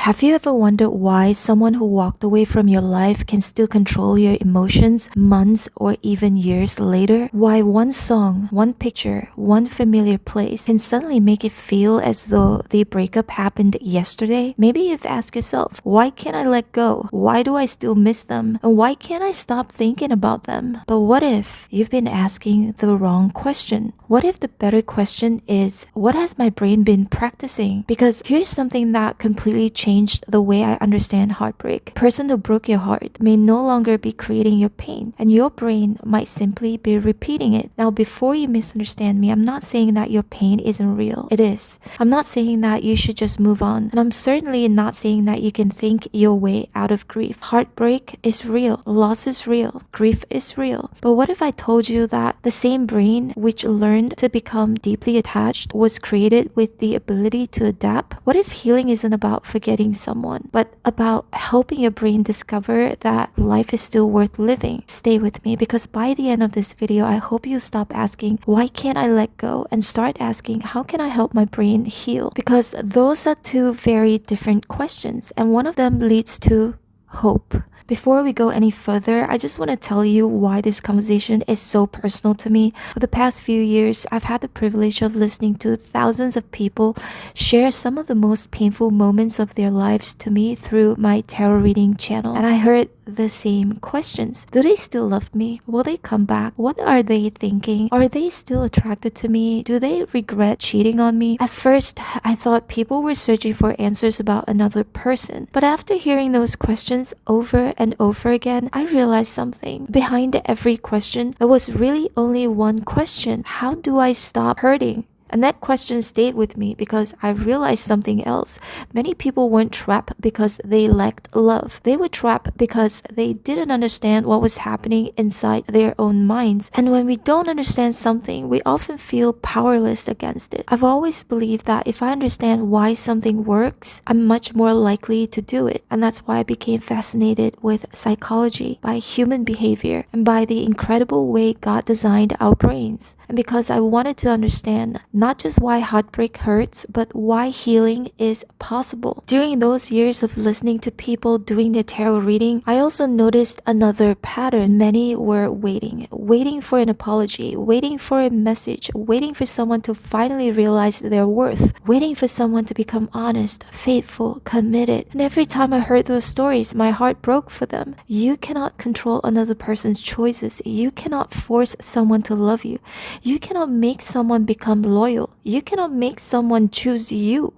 Have you ever wondered why someone who walked away from your life can still control your emotions months or even years later? Why one song, one picture, one familiar place can suddenly make it feel as though the breakup happened yesterday? Maybe you've asked yourself, why can't I let go? Why do I still miss them? And why can't I stop thinking about them? But what if you've been asking the wrong question? What if the better question is, what has my brain been practicing? Because here's something that completely changed the way I understand heartbreak. The person who broke your heart may no longer be creating your pain, and your brain might simply be repeating it. Now, before you misunderstand me, I'm not saying that your pain isn't real. It is. I'm not saying that you should just move on, and I'm certainly not saying that you can think your way out of grief. Heartbreak is real. Loss is real. Grief is real. But what if I told you that the same brain which learned to become deeply attached was created with the ability to adapt? What if healing isn't about forgetting someone, but about helping your brain discover that life is still worth living? Stay with me, because by the end of this video, I hope you stop asking, why can't I let go? And start asking, how can I help my brain heal? Because those are two very different questions, and one of them leads to hope. Before we go any further, I just want to tell you why this conversation is so personal to me. For the past few years, I've had the privilege of listening to thousands of people share some of the most painful moments of their lives to me through my tarot reading channel. And I heard the same questions. Do they still love me? Will they come back? What are they thinking? Are they still attracted to me? Do they regret cheating on me? At first, I thought people were searching for answers about another person. But after hearing those questions over and over again, I realized something. Behind every question, there was really only one question. How do I stop hurting? And that question stayed with me because I realized something else. Many people weren't trapped because they lacked love. They were trapped because they didn't understand what was happening inside their own minds. And when we don't understand something, we often feel powerless against it. I've always believed that if I understand why something works, I'm much more likely to do it. And that's why I became fascinated with psychology, by human behavior, and by the incredible way God designed our brains. And because I wanted to understand not just why heartbreak hurts, but why healing is possible. During those years of listening to people doing their tarot reading, I also noticed another pattern. Many were waiting for an apology, waiting for a message, waiting for someone to finally realize their worth, waiting for someone to become honest, faithful, committed. And every time I heard those stories, my heart broke for them. You cannot control another person's choices. You cannot force someone to love you. You cannot make someone become loyal. You cannot make someone choose you.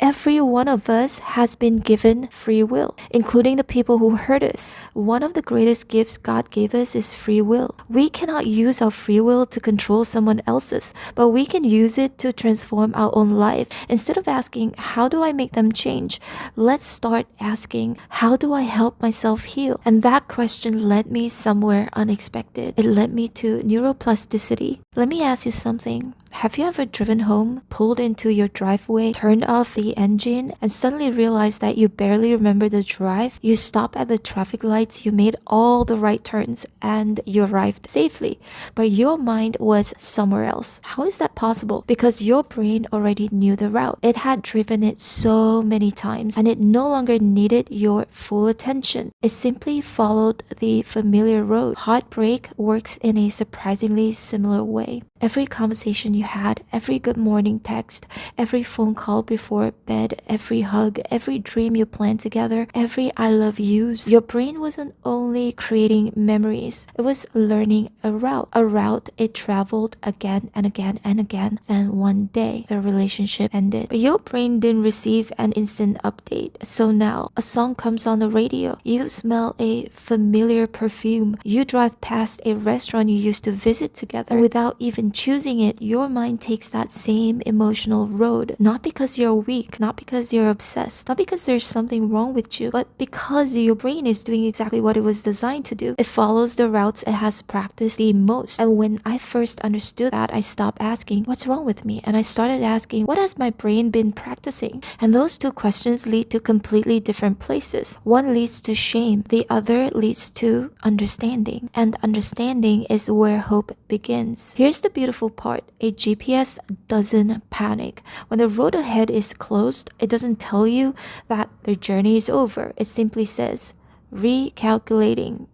Every one of us has been given free will, including the people who hurt us. One of the greatest gifts God gave us is free will. We cannot use our free will to control someone else's, but we can use it to transform our own life. Instead of asking, how do I make them change? Let's start asking, how do I help myself heal? And that question led me somewhere unexpected. It led me to neuroplasticity. Let me ask you something. Have you ever driven home, pulled into your driveway, turned off the engine, and suddenly realized that you barely remember the drive? You stopped at the traffic lights, you made all the right turns, and you arrived safely. But your mind was somewhere else. How is that possible? Because your brain already knew the route. It had driven it so many times, and it no longer needed your full attention. It simply followed the familiar road. Heartbreak works in a surprisingly similar way. Every conversation you had, every good morning text, every phone call before bed, every hug, every dream you planned together, every I love yous, your brain wasn't only creating memories, it was learning a route it traveled again and again and again. And one day, the relationship ended. But your brain didn't receive an instant update. So now, a song comes on the radio, you smell a familiar perfume, you drive past a restaurant you used to visit together, and without even choosing it, your mind takes that same emotional road. Not because you're weak, not because you're obsessed, not because there's something wrong with you, but because your brain is doing exactly what it was designed to do. It follows the routes it has practiced the most. And when I first understood that, I stopped asking, what's wrong with me? And I started asking, what has my brain been practicing? And those two questions lead to completely different places. One leads to shame, the other leads to understanding. And understanding is where hope begins. Here's the beautiful part. A GPS doesn't panic. When the road ahead is closed, it doesn't tell you that the journey is over. It simply says, recalculating.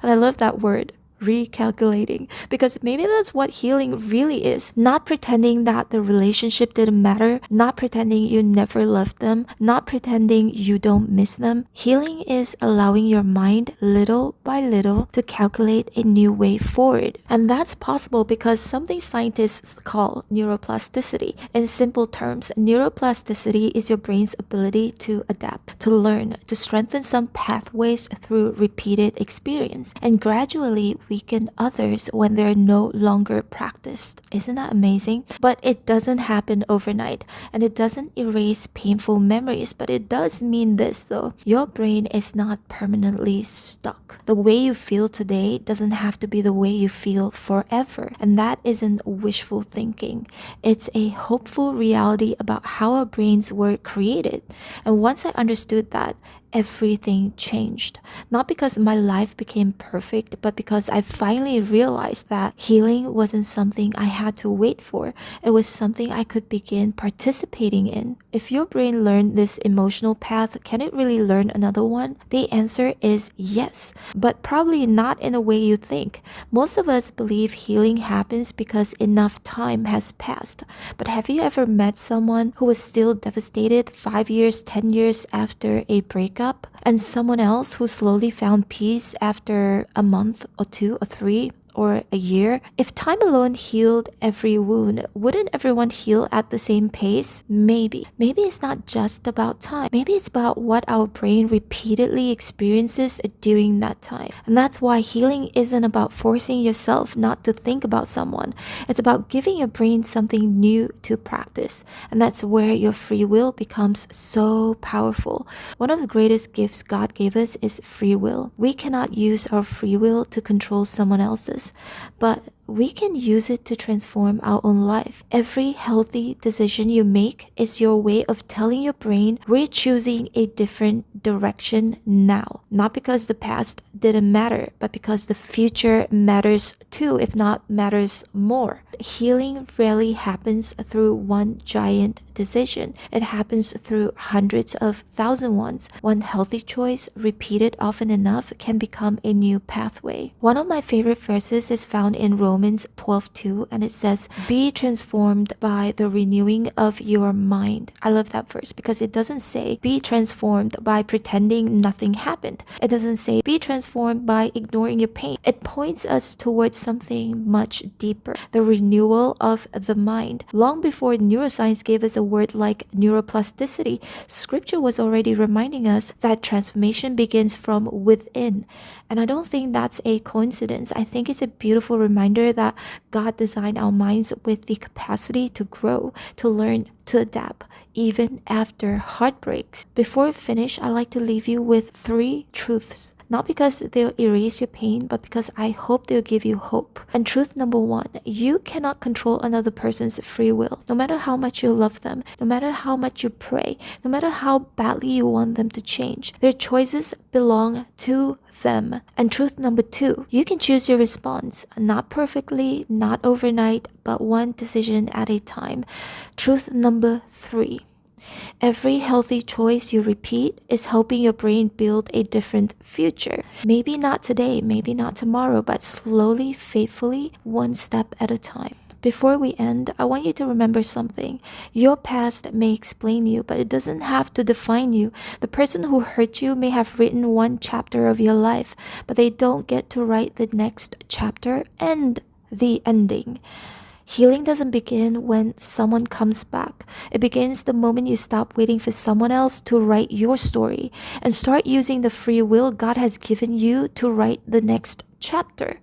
And I love that word, recalculating, because maybe that's what healing really is. Not pretending that the relationship didn't matter, not pretending you never loved them, not pretending you don't miss them. Healing is allowing your mind little by little to calculate a new way forward. And that's possible because something scientists call neuroplasticity. In simple terms, neuroplasticity is your brain's ability to adapt, to learn, to strengthen some pathways through repeated experience, and gradually weaken others when they're no longer practiced. Isn't that amazing? But it doesn't happen overnight, and it doesn't erase painful memories, but it does mean this though. Your brain is not permanently stuck. The way you feel today doesn't have to be the way you feel forever, and that isn't wishful thinking. It's a hopeful reality about how our brains were created. And once I understood that, everything changed. Not because my life became perfect, but because I finally realized that healing wasn't something I had to wait for. It was something I could begin participating in. If your brain learned this emotional path, can it really learn another one? The answer is yes, but probably not in a way you think. Most of us believe healing happens because enough time has passed. But have you ever met someone who was still devastated 5 years, 10 years after a breakup? And someone else who slowly found peace after a month or 2 or 3 or a year? If time alone healed every wound, wouldn't everyone heal at the same pace? Maybe. Maybe it's not just about time. Maybe it's about what our brain repeatedly experiences during that time. And that's why healing isn't about forcing yourself not to think about someone. It's about giving your brain something new to practice. And that's where your free will becomes so powerful. One of the greatest gifts God gave us is free will. We cannot use our free will to control someone else's, but we can use it to transform our own life. Every healthy decision you make is your way of telling your brain we're choosing a different direction now. Not because the past didn't matter, but because the future matters too, if not matters more. Healing rarely happens through one giant decision. It happens through hundreds of thousand ones. One healthy choice, repeated often enough, can become a new pathway. One of my favorite verses is found in Romans 12:2, and it says, "Be transformed by the renewing of your mind." I love that verse because it doesn't say, "Be transformed by pretending nothing happened." It doesn't say, "Be transformed by ignoring your pain." It points us towards something much deeper, the renewal of the mind. Long before neuroscience gave us a word like neuroplasticity, scripture was already reminding us that transformation begins from within. And I don't think that's a coincidence. I think it's a beautiful reminder that God designed our minds with the capacity to grow, to learn, to adapt, even after heartbreaks. Before we finish, I'd like to leave you with 3 truths. Not because they'll erase your pain, but because I hope they'll give you hope. And truth number 1, you cannot control another person's free will. No matter how much you love them, no matter how much you pray, no matter how badly you want them to change, their choices belong to them. And truth number 2, you can choose your response. Not perfectly, not overnight, but one decision at a time. Truth number 3, every healthy choice you repeat is helping your brain build a different future. Maybe not today, maybe not tomorrow, but slowly, faithfully, one step at a time. Before we end, I want you to remember something. Your past may explain you, but it doesn't have to define you. The person who hurt you may have written one chapter of your life, but they don't get to write the next chapter and the ending. Healing doesn't begin when someone comes back. It begins the moment you stop waiting for someone else to write your story and start using the free will God has given you to write the next chapter.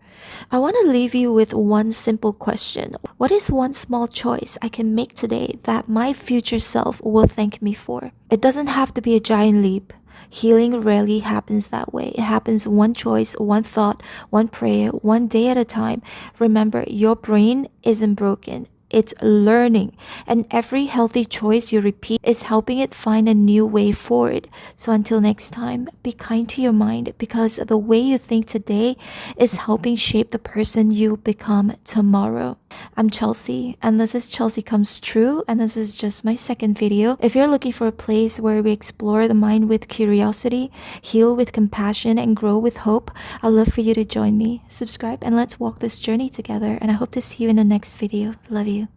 I want to leave you with one simple question. What is one small choice I can make today that my future self will thank me for? It doesn't have to be a giant leap. Healing rarely happens that way. It happens one choice, one thought, one prayer, one day at a time. Remember, your brain isn't broken. It's learning. And every healthy choice you repeat is helping it find a new way forward. So until next time, be kind to your mind, because the way you think today is helping shape the person you become tomorrow. I'm Chelsea, and this is Chelsea Comes True, and this is just my second video. If you're looking for a place where we explore the mind with curiosity, heal with compassion, and grow with hope, I'd love for you to join me. Subscribe and let's walk this journey together, and I hope to see you in the next video. Love you.